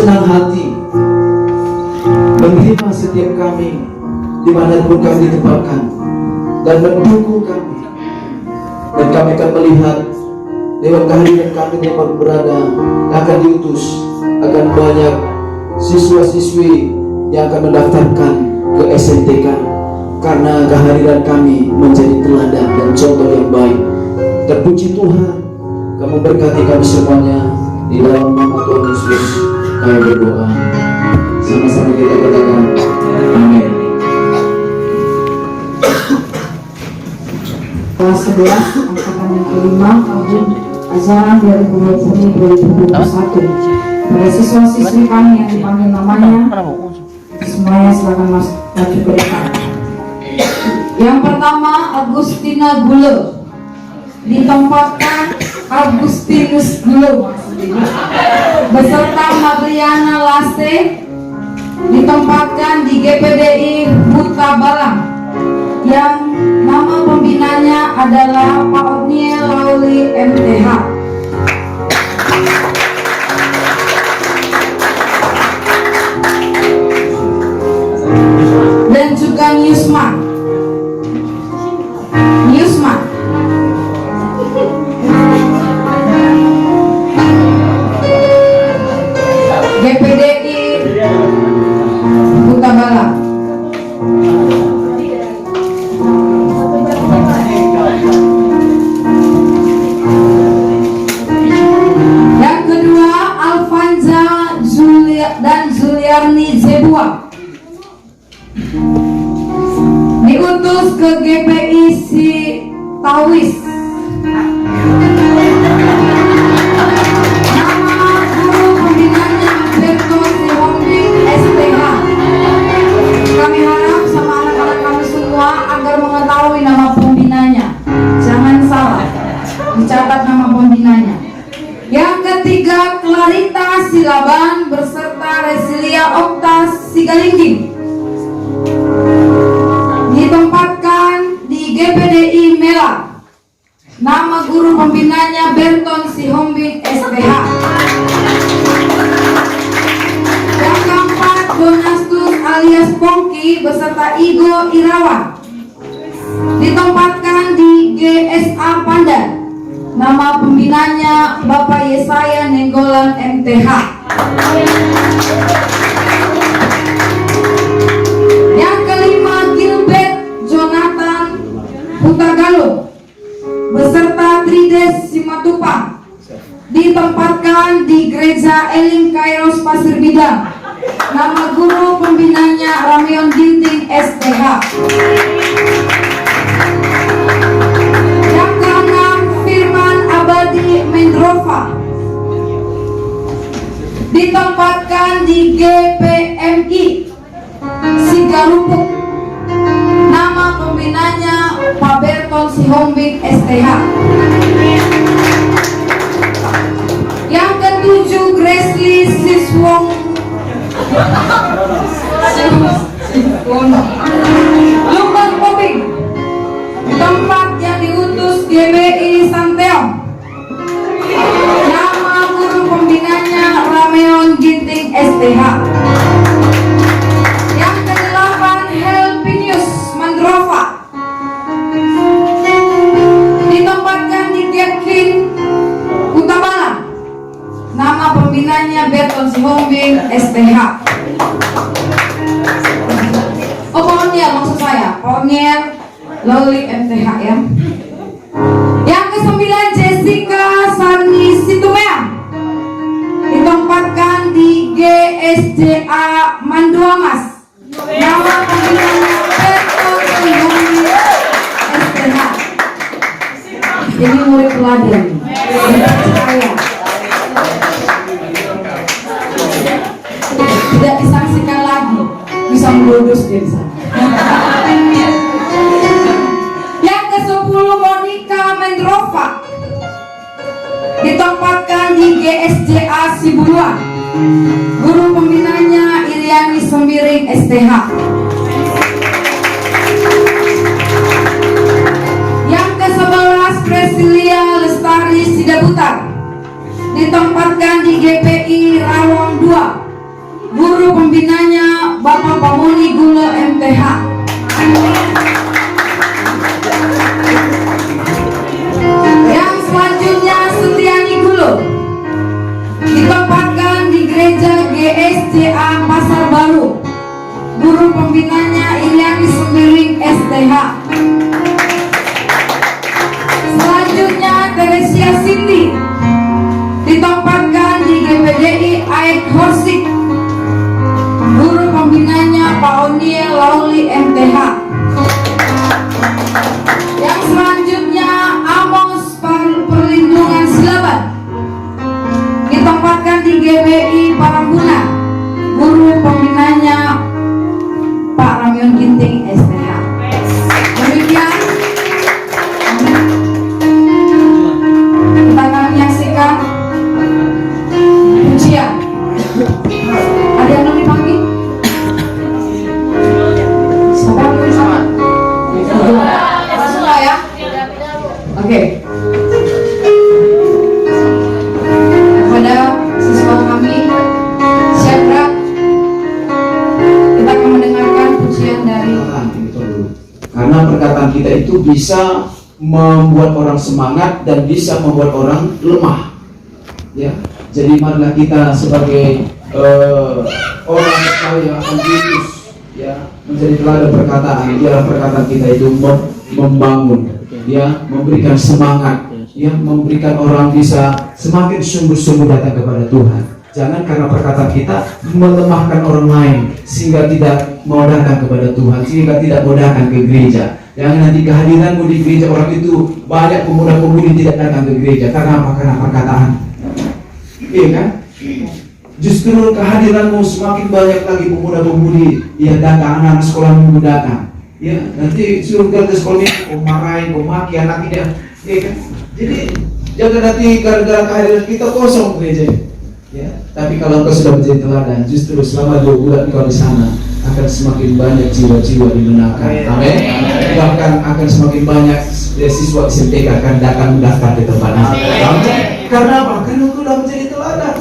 senang hati menerima setiap kami dimanapun kami ditempatkan dan mendukung kami. Dan kami akan melihat lewat kehadiran kami dapat berada akan diutus akan banyak siswa-siswi yang akan mendaftarkan ke SMTK karena kehadiran kami menjadi teladan dan contoh yang baik. Terpuji Tuhan, kamu berkati kami semuanya. Di dalam nama Tuhan Yesus kami berdoa. Sama-sama kita katakan amin. Kelas 11 angkatan yang kelima tahun ajaran 2020-2021. Pada siswa-siswi kami yang dipanggil namanya, semuanya silakan masuk maju ke depan. Yang pertama, Agustina Gule. Ditempatkan Agustinus Gule beserta Madriana Laste. Ditempatkan di GPDI Huta Balang. Yang nama pembinanya adalah Pak Otniel Lauli MTH. Dan juga Newsman GPDI Huta Balang. Yang kedua, Alfanza dan Zuliarni Zebua diutus ke GPI Sitawis. Nama guru pembinanya Berto Sihombing STH. Kami harap sama anak-anak kami semua agar mengetahui nama pembinanya. Jangan salah, dicatat nama pembinanya. Yang ketiga, Clarita Silaban beserta Resilia Okta Sigalingging. Ditempatkan di GPDI Mela. Nama guru pembinanya Berton Sihombing SPH. Yang keempat, Donastus alias Pongki beserta Igo Irawan. Ditempatkan di GSA Pandan. Nama pembinanya Bapak Yesaya Nenggolan MTH. Yang kelima, Gilbert Jonathan Hutagalo beserta Trides Simatupang. Ditempatkan di Gereja Elim Kairos Pasir Bidang. Nama guru pembinanya Ramion Ginting STH. Yang keenam, Firman Abadi Mendrova. Ditempatkan di GPMI Sigalupuk. Nama pembinanya Pak Berton Sihombing STH. Yang ketujuh, Gracie Siswong Lumban Poping. Tempat yang diutus GBI Santeong. Nama guru pembinanya Rameon Ginting STH. Yang kedelapan, Helpinius Mandrova. Ditempatkan di Getkin Huta Balang. Nama pembinanya Berton Sihombing STH. Oh, Pak Oniel maksud saya, Pak Oniel Lauli MTH ya. Yang kesembilan, Jessica Sani Situmeang. Ditempatkan di GSDA Manduamas. Nama pembinanya Berton Sihombing STH. Ini murid teladan. Saya tidak disangsikan lagi, bisa meludus dia di sana. Yang ke-10, Monica Mendrova. Ditempatkan di GSJA Siburuan. Guru pembinanya Iriani Sembiring STH. Yang ke-11, Presilia Lestari Sidabutar. Ditempatkan di GPI Rawang 2. guru pembinanya Bapak Pamoni Gulo MTH. Yang selanjutnya Setiani Gulo ditempatkan di gereja GSCA Pasar Baru. Guru pembinanya Iliani Sembiring STH. Selanjutnya Teresia Cindy ditempatkan di GPDI Aek Horsik. Guru pembinanya Pak Oniel Lauli MTH. Yang selanjutnya Amos Perlindungan Silaban ditempatkan di GBI Parambuna. Guru pembinanya Pak Ramion Ginting STH. Demikian kita akan menyaksikan pujian. Ada yang lebih panggil? Siapa yang lebih sama? Semua ya? Oke. Kepada siswa kami, Syedrak, kita akan mendengarkan pujian dari. Karena perkataan kita itu bisa membuat orang semangat dan bisa membuat orang lemah. Ya, jadi marilah kita sebagai orang yang akan diutus, ya, menjadi teladan perkataan. Biarlah perkataan kita itu membangun, ya, memberikan semangat, ya, memberikan orang bisa semakin sungguh-sungguh datang kepada Tuhan. Jangan karena perkataan kita melemahkan orang lain sehingga tidak mau datang kepada Tuhan, sehingga tidak mau datang ke gereja. Jangan nanti kehadiranmu di gereja orang itu banyak pemuda-pemudi tidak datang ke gereja. Karena apa? Karena perkataan. Iya kan? Justru kehadiranmu semakin banyak lagi pemuda-pemudi yang datang, anak-anak sekolah minggu datang. Ya, nanti suruh ke sekolah kau marahin, kau maki anaknya. Iya kan? Jadi jangan nanti gara-gara kehadiran kita kosong gereja. Ya, tapi kalau engkau sudah menjadi teladan, justru selama 2 bulan kau di sana akan semakin banyak jiwa-jiwa dimenangkan. Amin. Bahkan akan semakin banyak siswa SMTK akan datang mendaftar di tempat ini. Amin. Karena apa? Karena engkau sudah menjadi teladan.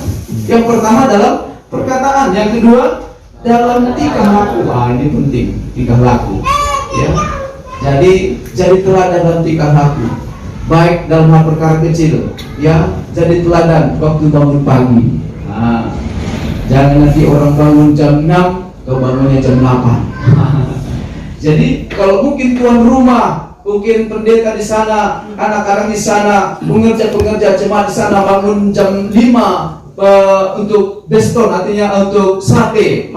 Yang pertama dalam perkataan, yang kedua dalam tingkah laku. Wah, ini penting, tingkah laku. Ya, jadi teladan dalam tingkah laku. Baik dalam hal perkara kecil, ya, jadi teladan waktu bangun pagi. Nah, jangan nanti orang bangun jam 6, kau bangunnya jam 8. Jadi kalau mungkin tuan rumah, mungkin pendeta di sana, anak-anak di sana, pengerja jemaat di sana bangun jam 5 untuk deston, artinya untuk sate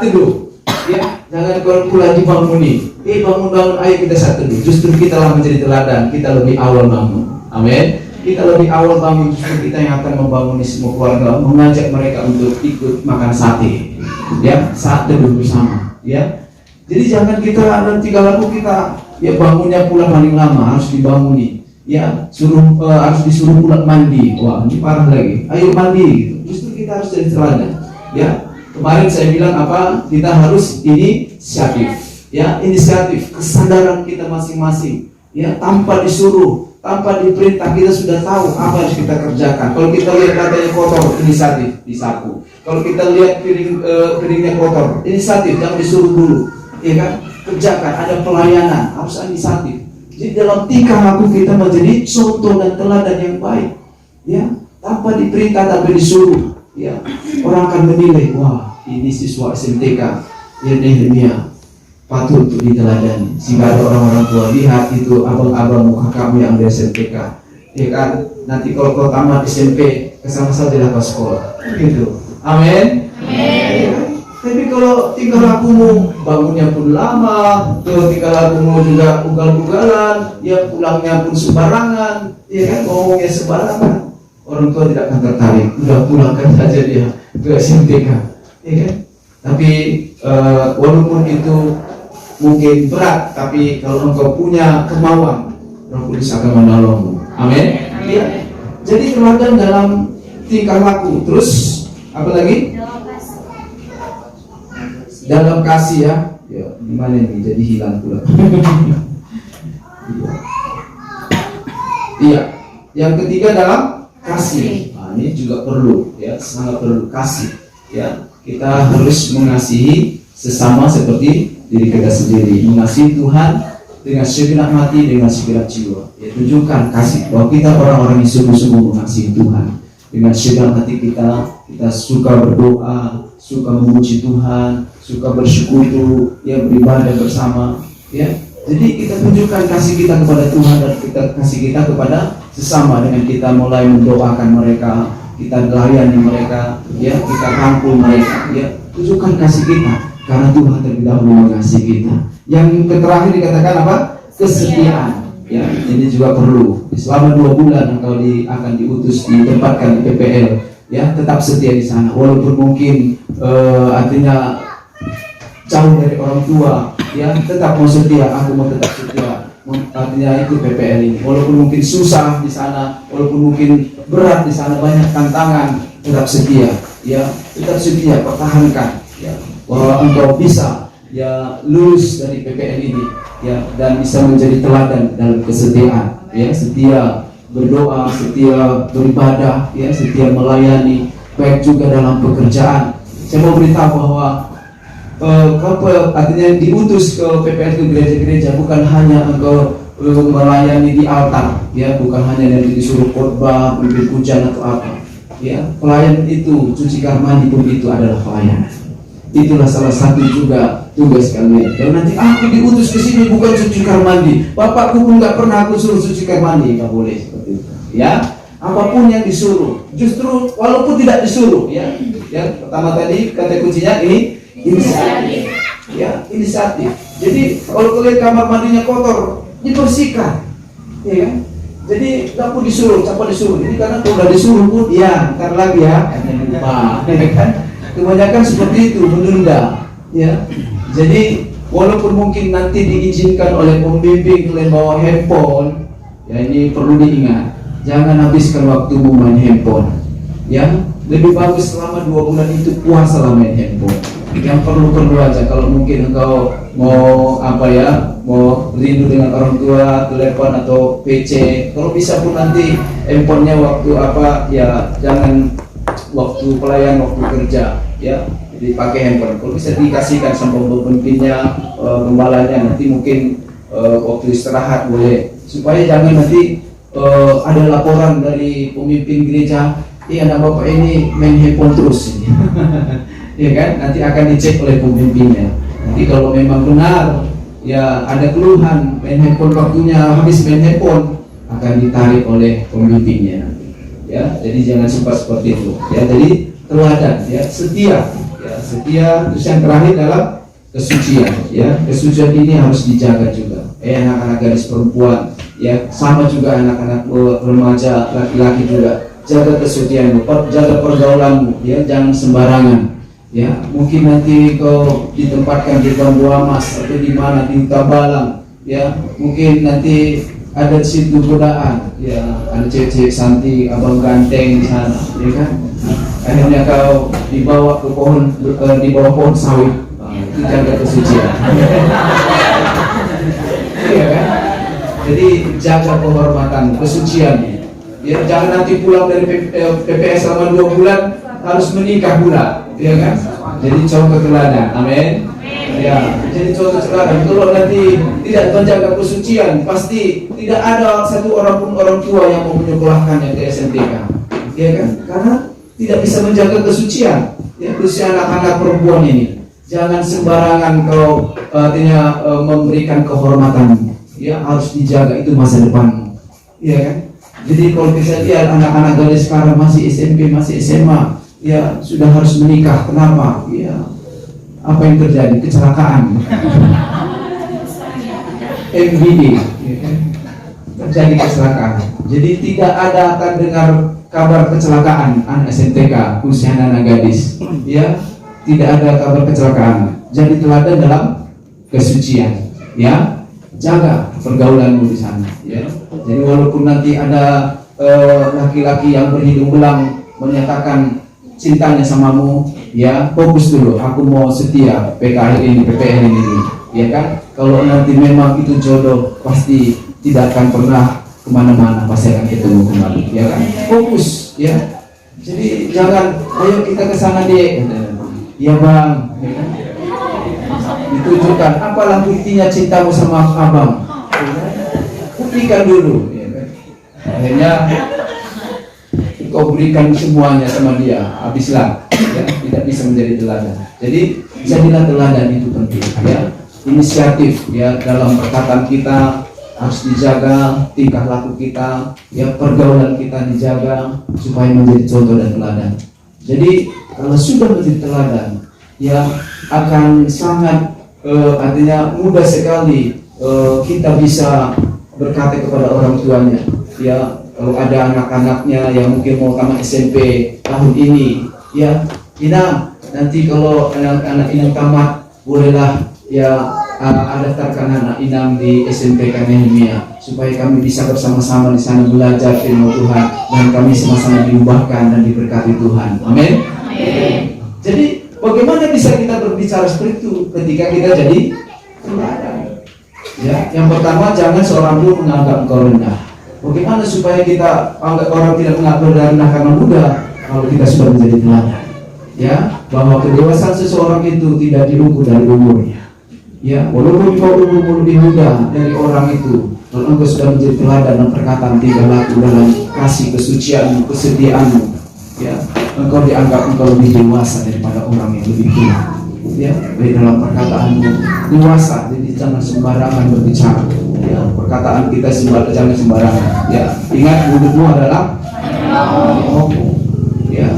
dulu. Ya, jangan kalau pula dibanguni. Bangun-bangun, ayo kita satu dulu. Justru kita lah menjadi teladan. Kita lebih awal bangun. Amin. Kita lebih awal bangun. Justru kita yang akan membangun semua keluarga, mengajak mereka untuk ikut makan sate. Ya, sate dulu bersama. Ya. Jadi jangan kita nanti kalau kita ya bangunnya pula paling lama harus dibanguni. Ya, harus disuruh pulang mandi. Wah, ini parah lagi. Ayo mandi. Gitu. Justru kita harus jadi teladan. Ya. Kemarin saya bilang apa? Kita harus inisiatif, ya, inisiatif, kesadaran kita masing-masing, ya, tanpa disuruh, tanpa diperintah kita sudah tahu apa yang harus kita kerjakan. Kalau kita lihat katanya kotor, inisiatif disapu. Kalau kita lihat piringnya kotor, inisiatif, jangan disuruh dulu, ya kan? Kerjakan, ada pelayanan, harus inisiatif. Jadi dalam tingkah laku kita menjadi contoh dan teladan yang baik, ya, tanpa diperintah, tanpa disuruh. Ya, orang akan menilai, wah, ini siswa SMTK, ya, Nehemia patut untuk diteladani. Sehingga ada orang-orang tua lihat itu abang-abang muka kamu yang di SMTK, ya kan? Nanti kalau kau tamat SMP, kesana saja lah sekolah, gitu. Amin. Ya, tapi kalau tingkah lakumu bangunnya pun lama, kalau tingkah lakumu juga ugal-ugalan, ya pulangnya pun sembarangan, ya kan, ngomongnya sembarangan. Orang tua tidak akan tertarik, udah pulangkan saja dia ke SMTK, ya kan? Tapi walaupun itu mungkin berat, tapi kalau engkau punya kemauan, Roh Kudus akan menolongmu. Amin. Ya. Jadi teladan dalam tingkah laku. Terus apa lagi? Dalam kasih, ya. Ya, gimana ini? Jadi hilang pula. Iya. Yang ketiga dalam kasih. Nah, ini juga perlu, ya, sangat perlu kasih. ya kita harus mengasihi sesama seperti diri kita sendiri, mengasihi Tuhan dengan segenap hati, dengan segenap jiwa. Ya, tunjukkan kasih bahwa kita orang-orang yang sungguh-sungguh mengasihi Tuhan dengan segenap hati kita suka berdoa, suka memuji Tuhan, suka bersekutu, ya beribadah bersama. Ya, jadi kita tunjukkan kasih kita kepada Tuhan dan kasih kita kepada sesama dengan kita mulai mendoakan mereka, kita melayani mereka, ya kita rangkul mereka, ya tunjukkan kasih kita karena Tuhan terlebih dahulu mengasihi kita. Yang terakhir dikatakan apa? Kesetiaan. Ya, ini juga perlu. Selama 2 bulan engkau akan diutus ditempatkan di PPL, ya tetap setia di sana. Walaupun mungkin artinya jauh dari orang tua, ya tetap mau setia. Aku mau tetap setia. Artinya itu PPL ini. Walaupun mungkin susah di sana, walaupun mungkin berat di sana, banyak tantangan, tetap setia. Ya, tetap setia, pertahankan. Ya, bahwa engkau bisa ya lulus dari PPL ini, ya dan bisa menjadi teladan dalam kesetiaan, ya setia berdoa, setia beribadah, ya setia melayani, baik juga dalam pekerjaan. Saya mau beritahu bahwa artinya diutus ke PPL ke gereja-gereja bukan hanya engkau melayani di altar, ya bukan hanya dari disuruh khotbah, pimpin pujian atau apa, ya pelayan itu cuci kamar mandi pun itu adalah pelayanan. Itulah salah satu juga tugas kalian. Kalau nanti aku diutus ke sini bukan cuci kamar mandi, bapakku pun nggak pernah aku suruh cuci kamar mandi, nggak boleh seperti itu. Ya, apapun yang disuruh, justru walaupun tidak disuruh, ya. Ya, pertama tadi kata kuncinya ini inisiatif. Ya, inisiatif. Jadi kalau kalian kamar mandinya kotor, dibersihkan, ya kan? Jadi nggak pun disuruh, siapa disuruh? Ini karena kalau udah disuruh pun, ya, ntar lagi ya, lupa, ya kan? Kebanyakan seperti itu, menunda, ya. Jadi walaupun mungkin nanti diizinkan oleh pembimbing kalian bawa handphone, ya ini perlu diingat, jangan habiskan waktumu main handphone, ya. Lebih bagus selama 2 bulan itu puasa lah main handphone. Yang perlu aja. Kalau mungkin engkau mau apa ya, mau rindu dengan orang tua, telepon atau PC, kalau bisa pun nanti handphonenya waktu apa, ya jangan waktu pelayan, waktu kerja, ya jadi pakai handphone. Kalau bisa dikasihkan sama pemimpinnya, gembalanya, nanti mungkin waktu istirahat boleh, supaya jangan nanti ada laporan dari pemimpin gereja, anak bapak ini main handphone terus ini. Ya kan, nanti akan dicek oleh pemimpinnya. Nanti kalau memang benar ya ada keluhan main handphone, waktunya habis main handphone, akan ditarik oleh pemimpinnya. Ya, jadi jangan sempat seperti itu. Ya, jadi teladan, ya setia, ya setia. Terus yang terakhir adalah kesucian. Ya, kesucian ini harus dijaga juga. Anak-anak gadis perempuan, ya sama juga anak-anak remaja laki-laki juga. Jaga kesucianmu, jaga pergaulanmu, ya jangan sembarangan. Ya, mungkin nanti kau ditempatkan di Bambuamas atau di mana di Tabalang, ya mungkin nanti ada di situ godaan, ya ada cewek-cewek cantik, abang ganteng di sana, ya kan? Akhirnya kau dibawa ke pohon, di bawah pohon sawit, itu jaga kesucian. Iya kan? Jadi jaga penghormatan, kesucian. Ya jangan nanti pulang dari PPS selama 2 bulan harus menikah pula, ya kan? Jadi contoh teladan, amin. Ya, jadi contoh teladan. Kalau nanti tidak menjaga kesucian, pasti tidak ada satu orang pun orang tua yang mau menyekolahkannya ke SMTK, ya kan? Karena tidak bisa menjaga kesucian. Ya, khususnya anak-anak perempuan ini, jangan sembarangan kau artinya memberikan kehormatan. Ya, harus dijaga, itu masa depanmu, ya kan? Jadi kalau bisa lihat anak-anak gadis sekarang masih SMP, masih SMA, ya sudah harus menikah. Kenapa? Ya apa yang terjadi? Kecelakaan, MBD, ya kan? Terjadi kecelakaan. Jadi tidak ada akan dengar kabar kecelakaan anak SMTK, khususnya anak gadis. Ya tidak ada kabar kecelakaan. Jadi teladan dalam kesucian. Ya jaga pergaulanmu di sana. Ya. Jadi walaupun nanti ada laki-laki yang berhidung belang menyatakan cintanya samamu, ya fokus dulu. Aku mau setia PKL ini, PPL ini, ya kan? Kalau nanti memang itu jodoh, pasti tidak akan pernah kemana-mana, pasti akan ketemu kembali, ya kan? Fokus, ya. Jadi jangan, ayo kita ke sana deh. Iya bang, ya kan? Ditunjukkan apalah buktinya cintamu sama abang. Buktikan dulu, ya kan? Akhirnya kau berikan semuanya sama dia, habislah, ya, tidak bisa menjadi teladan. Jadi jadilah teladan, itu penting, ya. Inisiatif, ya, dalam perkataan kita harus dijaga, tingkah laku kita, ya, pergaulan kita dijaga supaya menjadi contoh dan teladan. Jadi kalau sudah menjadi teladan, ya, akan sangat artinya mudah sekali kita bisa berkata kepada orang tuanya, ya. Kalau ada anak-anaknya yang mungkin mau tamat SMP tahun ini, ya, Inam, nanti kalau anak-anak Inam tamat, bolehlah ya daftarkan anak Inam di SMP Nehemia supaya kami bisa bersama-sama di sana belajar firman Tuhan dan kami sama-sama diubahkan dan diberkati Tuhan. Amin. Jadi bagaimana bisa kita berbicara seperti itu ketika kita jadi teladan? Ya, yang pertama, jangan seorang pun menganggap engkau rendah. Bagaimana supaya kita anggap orang tidak mengatur rendah karena muda kalau kita sudah menjadi teladan? Ya, bahwa kedewasaan seseorang itu tidak diukur dari umurnya. Ya, walaupun kau umur lebih muda dari orang itu, kalau engkau sudah menjadi teladan dan perkataan tingkah laku dalam kasih, kesucianmu, kesetiaanmu, ya, engkau dianggap engkau lebih dewasa daripada orang yang lebih tua. Ya, baik dalam perkataanmu dewasa, jadi jangan sembarangan berbicara. Ya, perkataan kita jangan sembarangan. Ya, ingat mulutmu adalah ngomong. Ya,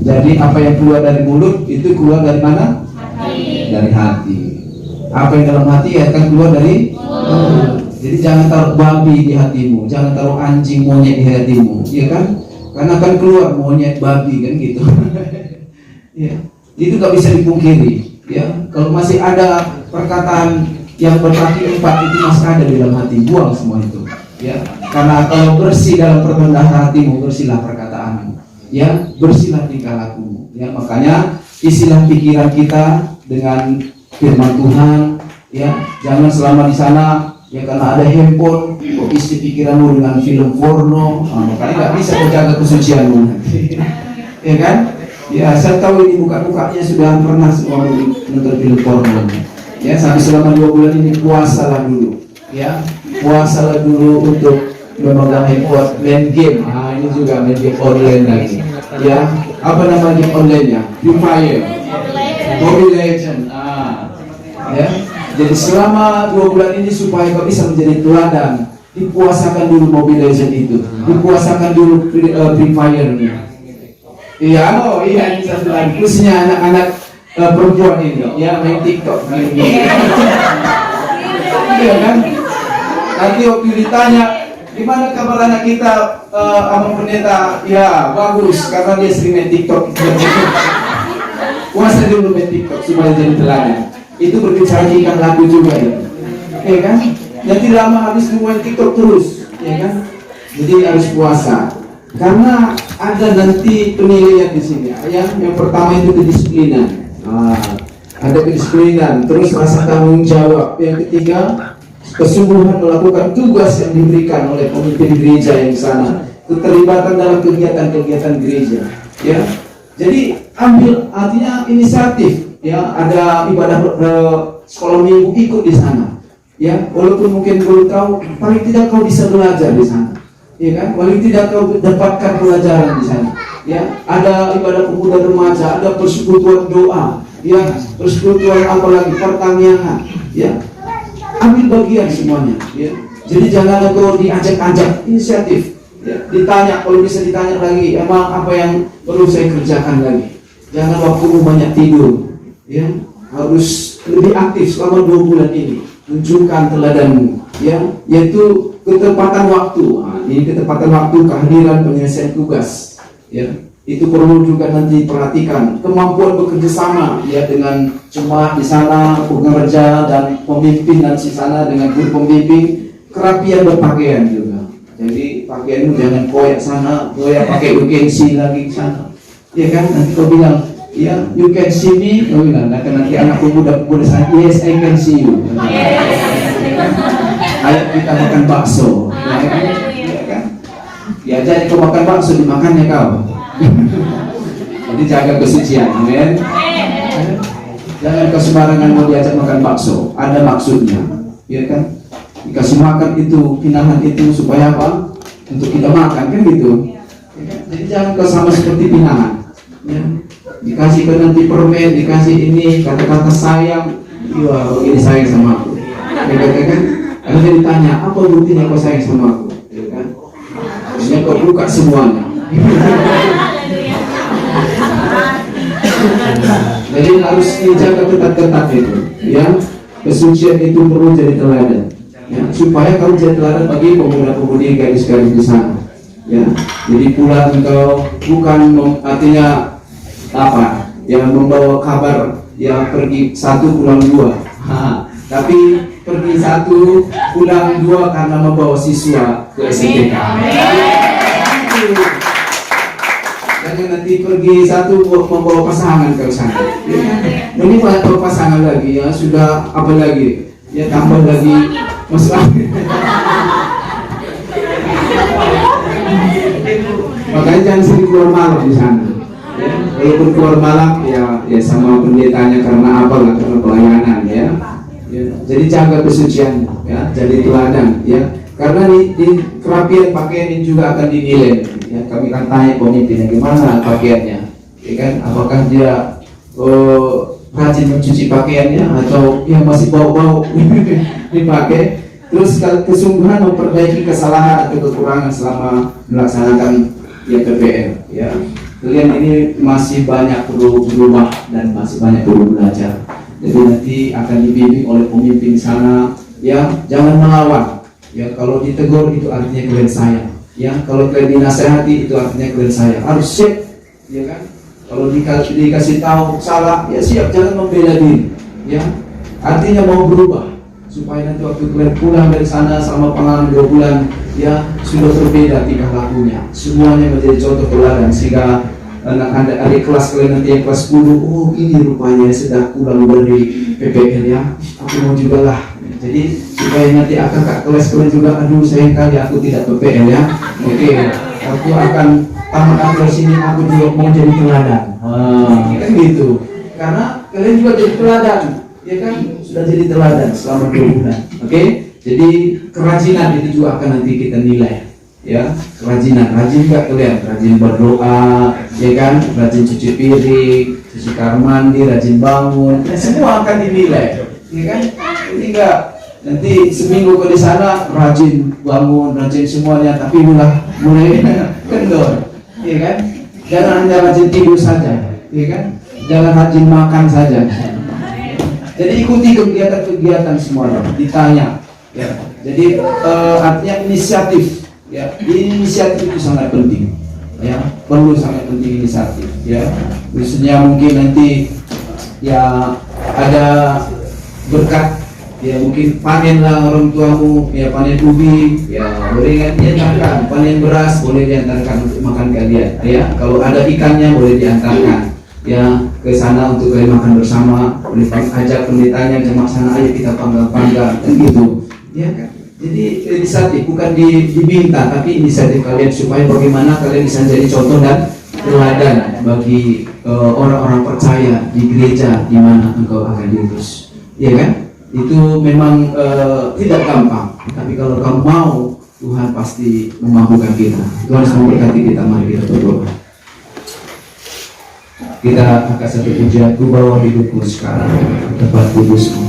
jadi apa yang keluar dari mulut itu keluar dari mana? Hati. Dari hati. Apa yang dalam hati akan keluar dari mulut. Jadi jangan taruh babi di hatimu, jangan taruh anjing monyet di hatimu, ya kan? Karena akan keluar monyet babi kan gitu. Ya, itu gak bisa dipungkiri. Ya, kalau masih ada perkataan yang berarti 4 itu masih ada di dalam hati, buang semua itu, ya. Karena kalau bersih dalam perbendaharaan hatimu, bersihlah perkataanmu, ya, bersihlah tingkah lakumu, ya. Makanya isilah pikiran kita dengan firman Tuhan, ya. Jangan selama di sana, ya, karena ada handphone, kok isi pikiranmu dengan film porno, makanya nggak bisa menjaga kesucianmu, ya kan? Ya, saya tahu ini buka-bukanya sudah pernah semua nonton film porno. Ya, sampai selama 2 bulan ini puasalah dulu, ya, puasalah dulu untuk memegang handphone, main game. Ini juga main game online lagi, ya. Apa nama game online-nya? Free Fire, Mobile Legend. Ya. Jadi selama 2 bulan ini supaya kau bisa menjadi teladan, dipuasakan dulu Mobile Legend itu, dipuasakan dulu Free Fire-nya. Iya, ini satu lagi, khususnya anak-anak perempuan ini, ya, main TikTok, iya kan? Nanti waktu ditanya gimana kabar anak kita, abang pendeta, ya bagus karena dia sering main TikTok. Puasa dulu main TikTok supaya jadi teladan. Itu berbicara tingkah laku juga, ya kan? Jadi lama habis main TikTok terus, ya kan? Jadi harus puasa. Karena ada nanti penilaian di sini. Yang pertama itu kedisiplinan. Ada kedisiplinan, terus rasa tanggung jawab. Yang ketiga, kesungguhan melakukan tugas yang diberikan oleh pemimpin gereja yang di sana. Keterlibatan dalam kegiatan-kegiatan gereja. Ya, jadi ambil artinya inisiatif. Ya, ada ibadah sekolah minggu, ikut di sana. Ya, walaupun mungkin belum tahu, paling tidak kau bisa belajar di sana. Ya kan, paling tidak kau dapatkan pelajaran di sana. Ya, ada ibadah pemuda remaja, ada persekutuan doa, ya, persekutuan apalagi pertanian, ya, ambil bagian semuanya, ya. Jadi jangan kau diajak-ajak, inisiatif, ya. Ditanya, kalau bisa ditanya lagi, emang apa yang perlu saya kerjakan lagi. Jangan waktumu banyak tidur, ya, harus lebih aktif selama 2 bulan ini. Tunjukkan teladanmu, ya, yaitu ketepatan waktu. Ini ketepatan waktu, kehadiran, penyelesaian tugas, ya, itu perlu juga nanti perhatikan. Kemampuan bekerja sama, ya, dengan jemaat di sana, pengerja dan pemimpin dan di sana dengan guru pembimbing. Kerapian berpakaian juga. Jadi pakaianmu jangan koyak sana, koyak pakai UKC lagi di sana, ya kan? Nanti kau bilang, ya, you can see me, kau bilang, nanti anak pemuda sana, yes, I can see you. Ayo kita makan bakso, ya kan? Ya, jadi kau makan bakso, dimakannya kau. Jadi jaga kesucian, amin. Jangan kau sembarangan mau diajak makan bakso, ada maksudnya, ya kan? Dikasih makan itu, pinangan itu supaya apa? Untuk kita makan, kan gitu. Ya kan? Jadi jangan kau sama seperti pinangan. Ya. Dikasih kau nanti permen, dikasih ini, kata-kata sayang, wah ini sayang sama aku. Ya kan? Kalau dia ditanya, apa buktinya kau sayang sama aku? Ya kan? Terusnya kau buka semuanya. Jadi harus dijaga ketat-ketat itu, ya. Kesucian itu perlu jadi teladan, ya. Supaya kamu jadi teladan bagi pemuda-pemudi gadis-gadis di sana, ya. Jadi pulang engkau bukan artinya apa? Yang membawa kabar yang pergi satu pulang dua, tapi pergi satu pulang dua karena membawa siswa ke SMK. Jangan nanti pergi satu membawa pasangan ke sana. Ini bawa pasangan lagi ya, sudah apa lagi? Ya tambah lagi masalah. Makanya jangan sering keluar malam di sana. Ya, walaupun keluar malam ya sama pendetanya karena apa lah, karena pelayanan ya. Ya, jadi jaga kesucian ya, jadi teladan ya. Karena di kerapian pakaian ini juga akan dinilai. Ya, kami akan tanya pemimpinnya gimana pakaiannya, ya kan? Apakah dia rajin mencuci pakaiannya atau yang masih bau-bau dipakai? Terus kesungguhan memperbaiki kesalahan atau kekurangan selama melaksanakan ya PPL. Ya, kalian ini masih banyak perlu berubah dan masih banyak perlu belajar. Jadi nanti akan dibimbing oleh pemimpin sana. Ya, jangan melawan. Ya, kalau ditegur itu artinya kalian sayang. Ya, kalau kalian dinasehati itu artinya kalian sayang. Harus siap, ya kan? Kalau dikasih tahu salah, ya siap, jangan membela diri. Ya, artinya mau berubah supaya nanti waktu kalian pulang dari sana sama pengalaman 2 bulan, ya sudah berbeda tingkah lakunya. Semuanya menjadi contoh teladan sehingga adik kelas kalian nanti yang kelas 10, oh ini rupanya sudah pulang dari PPL ya. Aku mau juga lah. Jadi supaya nanti kakak kelas kalian juga, aduh sayang kali aku tidak PPL ya. Oke, aku akan tamat dari sini, aku juga mau jadi teladan. Kan gitu. Karena kalian juga jadi teladan, ya kan? Sudah jadi teladan selama 2 bulan. Oke, jadi kerajinan itu juga akan nanti kita nilai. Ya, kerajinan, rajin gak kalian? Rajin berdoa, ya kan? Rajin cuci piring, cuci kamar mandi, rajin bangun, semua akan dinilai, ya kan? Jadi enggak nanti seminggu ke di sana rajin bangun, rajin semuanya, tapi mulai kendor, ya kan? Jangan hanya rajin tidur saja, ya kan? Jangan rajin makan saja. Jadi ikuti kegiatan-kegiatan semuanya, ditanya, ya. Jadi artinya inisiatif. Ya, inisiatif itu sangat penting. Ya, perlu sangat penting inisiatif. Ya, misalnya mungkin nanti ya ada berkat, ya mungkin panenlah orang tuamu, ya panen ubi, ya boleh kan diantarkan. Panen beras boleh diantarkan untuk makan kalian. Ya, kalau ada ikannya boleh diantarkan. Ya, ke sana untuk kalian makan bersama. Boleh ajak pendetanya jemaah sana, ayo kita panggang-panggang, kan gitu. Ya kan? Jadi inisiatif bukan diminta, tapi inisiatif kalian supaya bagaimana kalian bisa jadi contoh dan teladan bagi orang-orang percaya di gereja di mana engkau akan diurus, ya kan? Itu memang tidak gampang, tapi kalau kamu mau, Tuhan pasti memampukan kita. Tuhan harus memberkati kita. Mari kita berdoa. Kita angkat satu pujian, ku bawa hidupku sekarang tempat kudus-Mu.